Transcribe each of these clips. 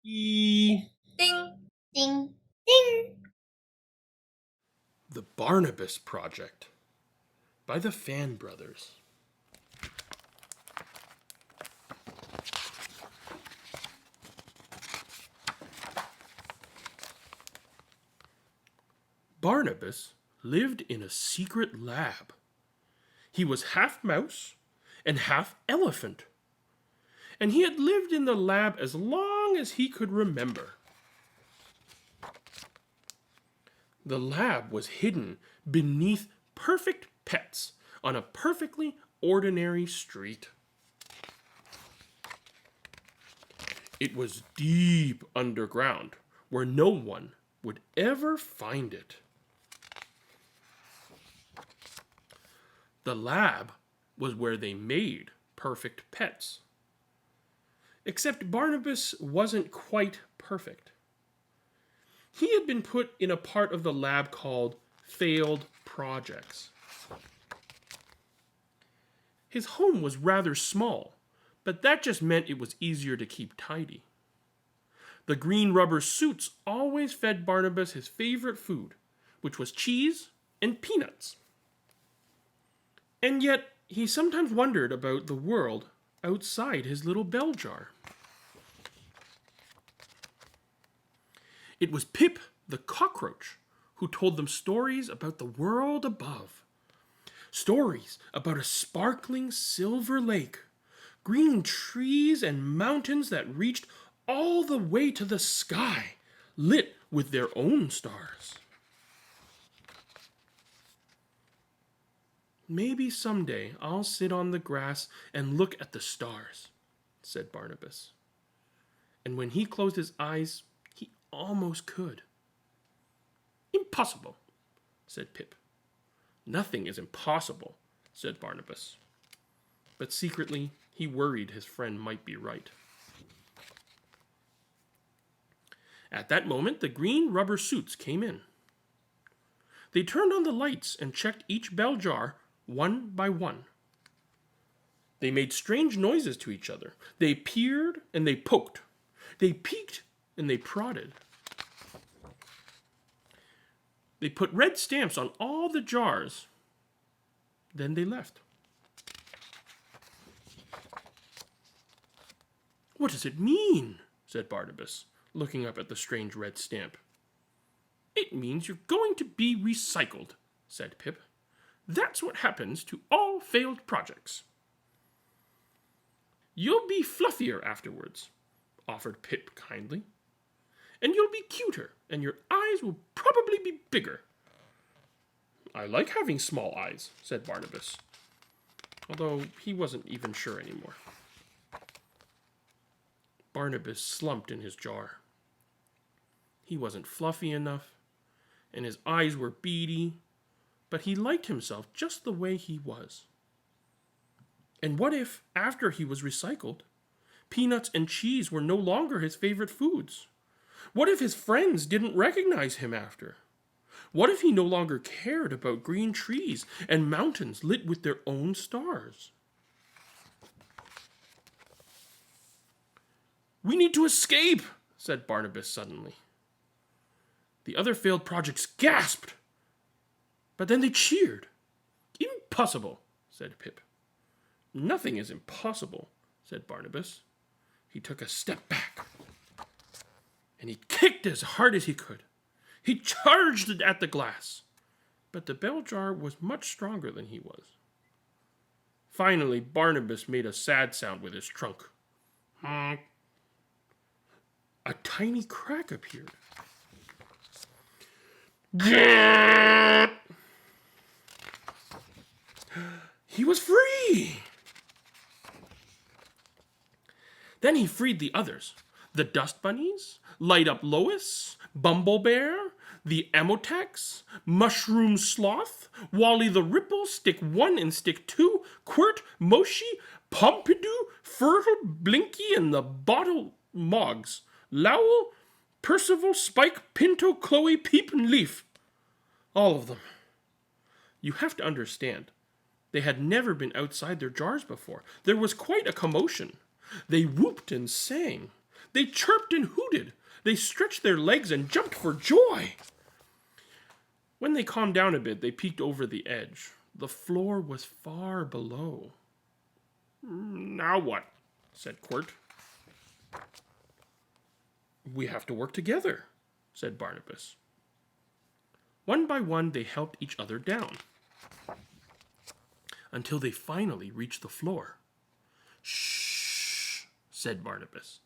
E. Ding, ding, ding. The Barnabus Project by the Fan Brothers. Barnabus lived in a secret lab. He was half mouse and half elephant, and he had lived in the lab as long as he could remember. The lab was hidden beneath perfect pets on a perfectly ordinary street. It was deep underground where no one would ever find it. The lab was where they made perfect pets. Except Barnabas wasn't quite perfect. He had been put in a part of the lab called failed projects. His home was rather small, but that just meant it was easier to keep tidy. The green rubber suits always fed Barnabas his favorite food, which was cheese and peanuts. And yet, he sometimes wondered about the world outside his little bell jar. It was Pip the cockroach who told them stories about the world above. Stories about a sparkling silver lake, green trees and mountains that reached all the way to the sky, lit with their own stars. Maybe someday I'll sit on the grass and look at the stars, said Barnabas. And when he closed his eyes, he almost could. Impossible, said Pip. Nothing is impossible, said Barnabas. But secretly, he worried his friend might be right. At that moment, the green rubber suits came in. They turned on the lights and checked each bell jar one by one. They made strange noises to each other. They peered and they poked. They peeked and they prodded. They put red stamps on all the jars. Then they left. What does it mean? Said Barnabas, looking up at the strange red stamp. It means you're going to be recycled, said Pip. That's what happens to all failed projects. You'll be fluffier afterwards, offered Pip kindly. And you'll be cuter, and your eyes will probably be bigger. I like having small eyes, said Barnabas, although he wasn't even sure anymore. Barnabas slumped in his jar. He wasn't fluffy enough, and his eyes were beady, but he liked himself just the way he was. And what if, after he was recycled, peanuts and cheese were no longer his favorite foods? What if his friends didn't recognize him after? What if he no longer cared about green trees and mountains lit with their own stars? We need to escape, said Barnabas suddenly. The other failed projects gasped, but then they cheered. Impossible, said Pip. Nothing is impossible, said Barnabas. He took a step back, and he kicked as hard as he could. He charged at the glass, but the bell jar was much stronger than he was. Finally, Barnabas made a sad sound with his trunk. Honk. A tiny crack appeared. He was free! Then he freed the others. The Dust Bunnies, Light Up Lois, Bumble Bear, the Amotex, Mushroom Sloth, Wally the Ripple, Stick 1 and Stick 2, Quirt, Moshi, Pompidou, Fertile, Blinky, and the Bottle Moggs, Lowell, Percival, Spike, Pinto, Chloe, Peep, and Leaf. All of them. You have to understand, they had never been outside their jars before. There was quite a commotion. They whooped and sang. They chirped and hooted. They stretched their legs and jumped for joy. When they calmed down a bit, they peeked over the edge. The floor was far below. "Now what?" said Quirt. "We have to work together," said Barnabas. One by one, they helped each other down until they finally reached the floor. "Shh," said Barnabas,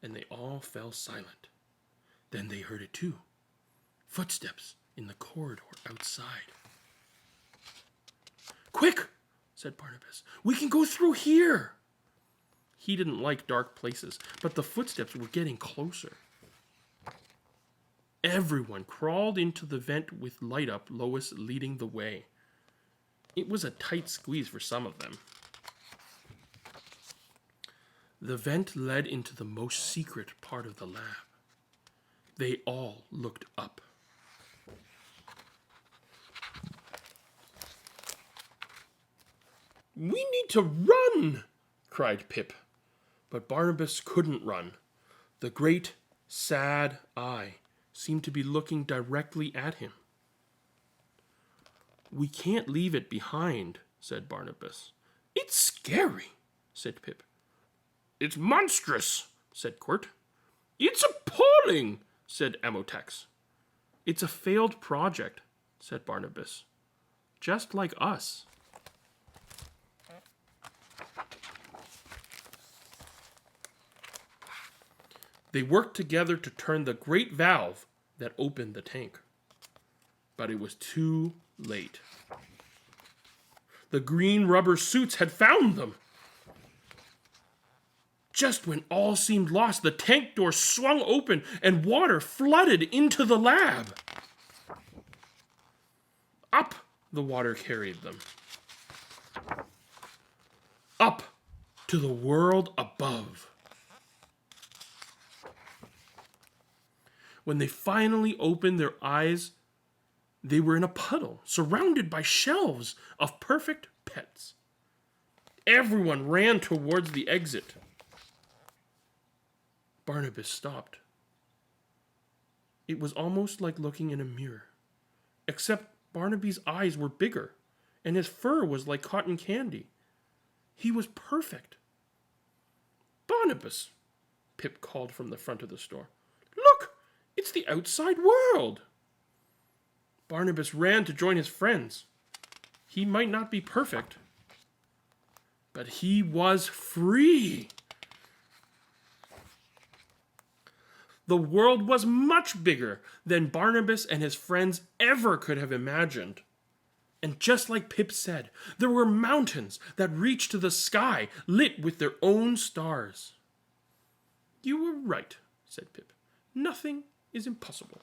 and they all fell silent. Then they heard it too. Footsteps in the corridor outside. "Quick," said Barnabas. "We can go through here." He didn't like dark places, but the footsteps were getting closer. Everyone crawled into the vent with Light Up, Lois leading the way. It was a tight squeeze for some of them. The vent led into the most secret part of the lab. They all looked up. "We need to run," cried Pip. But Barnabas couldn't run. The great, sad eye seemed to be looking directly at him. "We can't leave it behind," said Barnabas. "It's scary," said Pip. "It's monstrous," said Quirt. "It's appalling," said Amotex. "It's a failed project," said Barnabas. "Just like us." They worked together to turn the great valve that opened the tank. But it was too late. The green rubber suits had found them. Just when all seemed lost, the tank door swung open and water flooded into the lab. Up the water carried them. Up to the world above. When they finally opened their eyes, they were in a puddle, surrounded by shelves of perfect pets. Everyone ran towards the exit. Barnabas stopped. It was almost like looking in a mirror, except Barnaby's eyes were bigger, and his fur was like cotton candy. He was perfect. "Barnabas," Pip called from the front of the store. "Look! It's the outside world." Barnabas ran to join his friends. He might not be perfect, but he was free. The world was much bigger than Barnabas and his friends ever could have imagined. And just like Pip said, there were mountains that reached to the sky, lit with their own stars. "You were right," said Pip. "Nothing is impossible."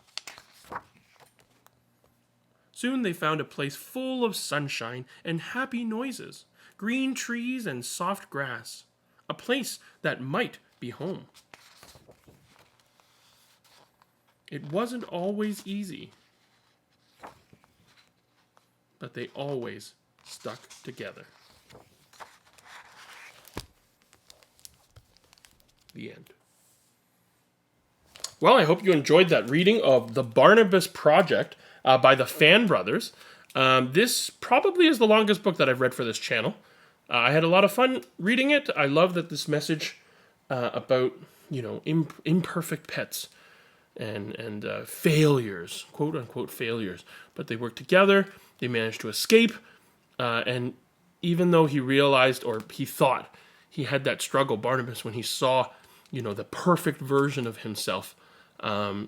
Soon they found a place full of sunshine and happy noises, green trees and soft grass, a place that might be home. It wasn't always easy, but they always stuck together. The end. Well, I hope you enjoyed that reading of The Barnabas Project by the Fan Brothers. This probably is the longest book that I've read for this channel. I had a lot of fun reading it. I love that this message about, imperfect pets and failures, quote unquote failures, but they work together. They managed to escape, and even though he realized, or he thought he had that struggle, Barnabas, when he saw, the perfect version of himself,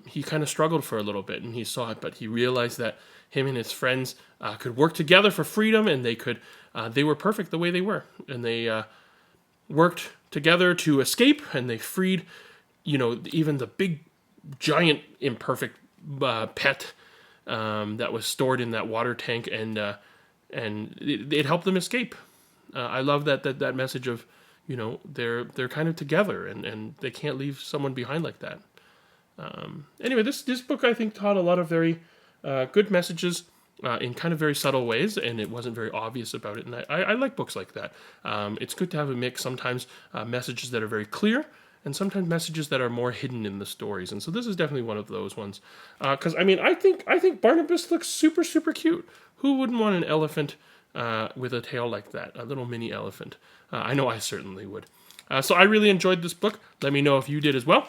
he kind of struggled for a little bit, and he saw it, but he realized that him and his friends could work together for freedom, and they were perfect the way they were, and they worked together to escape, and they freed, even the big, giant, imperfect pet that was stored in that water tank, and it helped them escape. I love that message of, they're kind of together, and they can't leave someone behind like that. Anyway, this book, I think, taught a lot of very good messages in kind of very subtle ways, and it wasn't very obvious about it. And I like books like that. It's good to have a mix, sometimes messages that are very clear, and sometimes messages that are more hidden in the stories. And so this is definitely one of those ones. Because I think Barnabus looks super, super cute. Who wouldn't want an elephant with a tail like that? A little mini elephant. I know I certainly would. So I really enjoyed this book. Let me know if you did as well.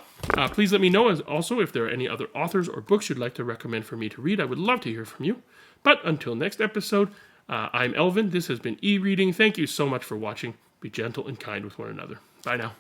Please let me know also if there are any other authors or books you'd like to recommend for me to read. I would love to hear from you. But until next episode, I'm Elvin. This has been e-reading. Thank you so much for watching. Be gentle and kind with one another. Bye now.